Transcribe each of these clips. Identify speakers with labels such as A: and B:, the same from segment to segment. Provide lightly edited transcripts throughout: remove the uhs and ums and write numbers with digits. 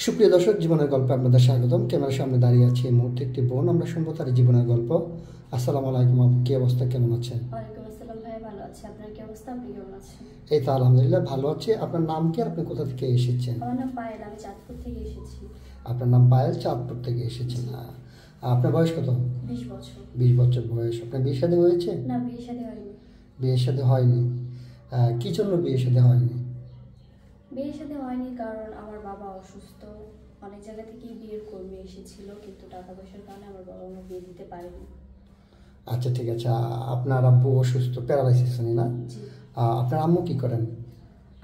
A: সুপ্রিয় দর্শক, জীবনের গল্পে আপনাদের স্বাগতম। ক্যামেরার সামনে দাঁড়িয়ে আছে এই মুহূর্তে একটি বোন। আমরা শুনবো তার জীবনের গল্প। আসসালামু আলাইকুম আপু, কি অবস্থা, কেমন আছেন?
B: ওয়ালাইকুম আসসালাম ভাই, ভালো আছি। আপনার কি অবস্থা? আপনি কেমন আছেন?
A: এই তো আলহামদুলিল্লাহ ভালো আছি। আপনার নাম কি, আপনি কোথা থেকে এসেছেন?
B: আমার নাম পায়েল, আমি চাঁদপুর থেকে এসেছি।
A: আপনার নাম পায়েল, চাঁদপুর থেকে এসেছেন। আপনার বয়স কত?
B: 20 বছর।
A: 20 বছর বয়স। আপনার বিয়ে শাদী হয়েছে?
B: না, বিয়ে শাদী হয়নি।
A: বিয়ে শাদী হয়নি? কি জন্য বিয়ে শাদী হয়নি?
B: বিয়ে শাদী হয়নি কারণ আমার বাবা অসুস্থ। অনেক জায়গা থেকেই বিয়ের কর্মী এসেছিল, কিন্তু টাকা পয়সার কারণে আমার বাবা আমার বিয়ে দিতে পারেনি।
A: আচ্ছা ঠিক আছে। আপনার আব্বু অসুস্থ, প্যারালাইসিস উনি, না?
B: জি।
A: আপনার আম্মু কি করেন?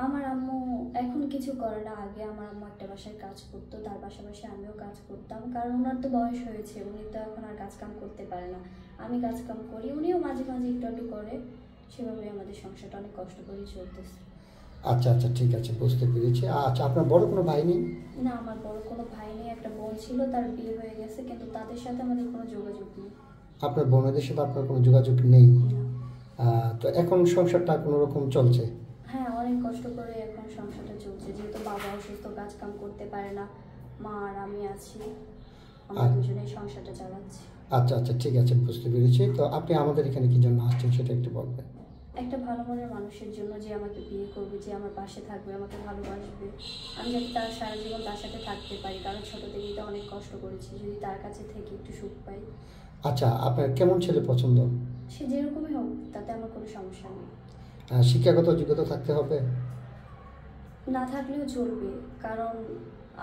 B: আমার আম্মু এখন কিছু করে না। আগে আমার আম্মু একটা বাসায় কাজ করতো, তার পাশাপাশি আমিও কাজ করতাম। কারণ ওনার তো বয়স হয়েছে, উনি তো এখন আর কাজ কাম করতে পারে না। আমি কাজ কাম করি, উনিও মাঝে মাঝে একটু একটু করে। সেভাবে আমাদের সংসারটা অনেক কষ্ট করেই চলতেছে।
A: আচ্ছা আচ্ছা ঠিক আছে, বুঝতে পেরেছি। আচ্ছা, আপনার বড় কোনো ভাই নেই?
B: না, আমার বড় কোনো ভাই নেই। একটা বোন ছিল, তার বিয়ে হয়ে গেছে, কিন্তু তাদের সাথে আমাদের কোনো যোগাযোগ নেই।
A: আপনার বোনদের সাথে আপনার কোনো যোগাযোগ নেই?
B: না।
A: তো এখন সংসারটা কোনো রকম চলছে?
B: হ্যাঁ, অনেক কষ্ট করে এখন সংসারটা চলছে, যেহেতু বাবা অসুস্থ, কাজ কাম করতে পারে না। মা আর আমি আছি, আমরা দুজনেই সংসারটা চালাচ্ছি।
A: আচ্ছা আচ্ছা ঠিক আছে, বুঝতে পেরেছি। তো আপনি আমাদের এখানে কি জন্য আসছেন সেটা একটু বলবেন?
B: একটা ভালো মনের মানুষের জন্য, যে আমাকে বিয়ে করবে, যে আমার পাশে থাকবে, আমাকে ভালোবাসবে। আমি যাতে তার সারা জীবন তার সাথে থাকতে পারি, কারণ ছোটো থেকেই তো অনেক কষ্ট করেছি। যদি তার কাছে থেকে একটু সুখ পাই।
A: আচ্ছা, আপনার কেমন ছেলে পছন্দ?
B: সে যেরকমই হোক, তাতে আমার কোনো সমস্যা নেই।
A: শিক্ষাগত যোগ্যতা থাকতে হবে?
B: না থাকলেও চলবে, কারণ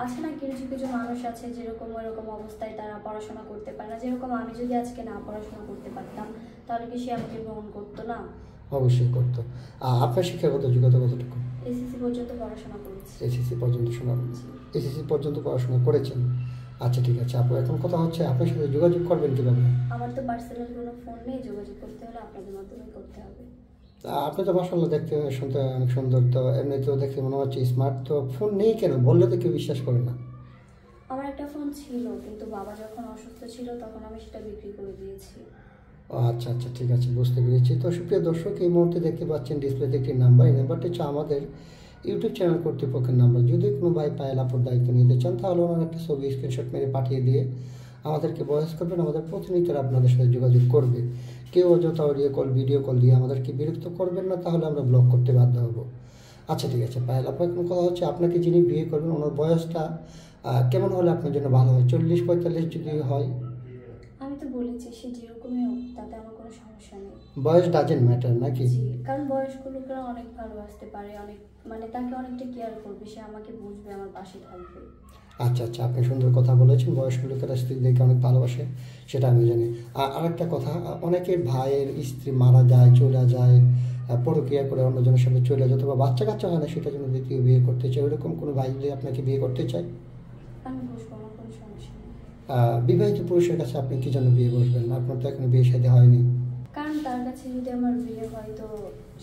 B: আছে না, কিছু কিছু মানুষ আছে যেরকম ওইরকম অবস্থায় তারা পড়াশোনা করতে পারে না। যেরকম আমি যদি আজকে না পড়াশোনা করতে পারতাম, তাহলে কি সে আমাকে গ্রহণ করতো না?
A: অবশ্যই করতো। আপনার শিক্ষাগত যোগ্যতা কতটুকু?
B: এসএসসি পর্যন্ত পড়াশোনা করেছি।
A: এসএসসি পর্যন্ত এসএসসি পর্যন্ত পড়াশোনা করেছেন? আচ্ছা ঠিক আছে আপু, এখন কথা হচ্ছে আপনার সাথে যোগাযোগ করবেন কীভাবে?
B: আমার তো পার্সোনাল কোনো ফোন নেই, যোগাযোগ করতে হলে আপনাদের মাধ্যমেই করতে হবে।
A: আপনি তো মাশাআল্লাহ দেখতে শুনতে অনেক সুন্দর, তো এমনিতেও দেখতে মনে হচ্ছে স্মার্ট। তো ফোন নেই কেন বললে তো কেউ বিশ্বাস করে না।
B: আমার একটা ফোন ছিল, কিন্তু বাবা যখন অসুস্থ ছিল তখন আমি সেটা বিক্রি করে দিয়েছি।
A: আচ্ছা আচ্ছা ঠিক আছে, বুঝতে পেরেছি। তো সুপ্রিয় দর্শক, এই মুহূর্তে দেখতে পাচ্ছেন ডিসপ্লেতে একটি নাম্বার। এই নাম্বারটি হচ্ছে আমাদের ইউটিউব চ্যানেল কর্তৃপক্ষের নাম্বার। যদি কোনো ভাই পায়েল আপুর দায়িত্ব নিতে চান, তাহলে ওনার একটা ছবি স্ক্রিনশট মেরে পাঠিয়ে দিয়ে আমাদেরকে ভয়েস করবেন। আমাদের প্রতিনিধিরা আপনাদের সাথে যোগাযোগ করবে। কেউ অযথা অডিও কল, ভিডিও কল দিয়ে আমাদেরকে বিরক্ত করবেন না, তাহলে আমরা ব্লক করতে বাধ্য হব। আচ্ছা ঠিক আছে পায়েল আপু, এখন কথা হচ্ছে আপনাকে যিনি বিয়ে করবেন ওনার বয়সটা কেমন হলে আপনার জন্য ভালো হয়? 40-45 যদি হয়?
B: আমি তো বলেছি, সে যেরকমই হোক, তাতে আমার কোনো সমস্যা নেই।
A: বয়স ডাজেন্ট ম্যাটার নাকি?
B: জি, কারণ বয়স্ক লোকেরা অনেক ভালোবাসতে পারে, অনেক মানে তাকে অনেকটা কেয়ার করবে, সে আমাকে বুঝবে, আমার পাশে থাকবে।
A: আচ্ছা আচ্ছা, আপনি সুন্দর কথা বলেছেন। বয়স্ক লোকেরা স্ত্রীদেরকে অনেক ভালোবাসে, সেটা আমি জানি। আর একটা কথা, অনেকের ভাইয়ের স্ত্রী মারা যায়, চলে যায়, পরক্রিয়া করে অন্যজনের সাথে চলে যায়, অথবা বাচ্চা কাচ্চা হয় না, সেটা জন্য দ্বিতীয় বিয়ে করতে চায়। ওইরকম কোনো ভাই যদি আপনাকে বিয়ে করতে চায়,
B: আমি বুঝবো, আমার কোনো সমস্যা নেই।
A: বিবাহিত পুরুষের কাছে আপনি কি জন্য বিয়ে বসবেন? আপনার তো এখনো বিয়ে শাদী হয়নি।
B: কারণ তার কাছে যদি আমার বিয়ে হয়, তো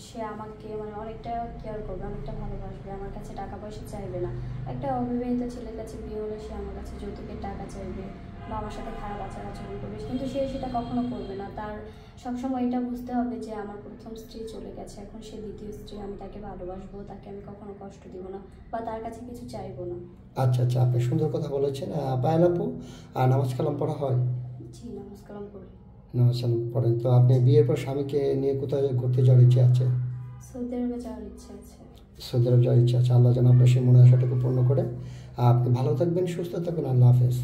B: সে আমাকে মানে অনেকটা কেয়ার করবে, অনেকটা ভালোবাসবে, আমার কাছে টাকা পয়সা চাইবে না। একটা অবিবাহিত ছেলের কাছে বিয়ে হলে সে আমার কাছে যৌতুকের টাকা চাইবে বা আমার সাথে খারাপ আচার আচরণ করবে, কিন্তু সে সেটা কখনো করবে না। তার সবসময় এটা বুঝতে হবে যে আমার প্রথম স্ত্রী চলে গেছে, এখন সে দ্বিতীয় স্ত্রী, আমি তাকে ভালোবাসবো, তাকে আমি কখনো কষ্ট দিব না বা তার কাছে কিছু চাইবো না।
A: আচ্ছা আচ্ছা, আপনি সুন্দর কথা বলেছেন। পায়েল আপু, নামাজ কালাম পড়া হয়?
B: জি, নামাজ কালাম পড়ি।
A: নামাজ কালাম পড়েন। তো আপনি বিয়ের পর স্বামীকে নিয়ে কোথায় ঘুরতে যাওয়ার ইচ্ছে আছে?
B: সৌদি আরবে যাওয়ার ইচ্ছা আছে।
A: সৌদি আরব যাওয়ার ইচ্ছা আছে। আল্লাহ যেন আপনার সেই মনে আশাটাকে পূর্ণ করে। আপনি ভালো থাকবেন, সুস্থ থাকবেন। আল্লাহ হাফেজ।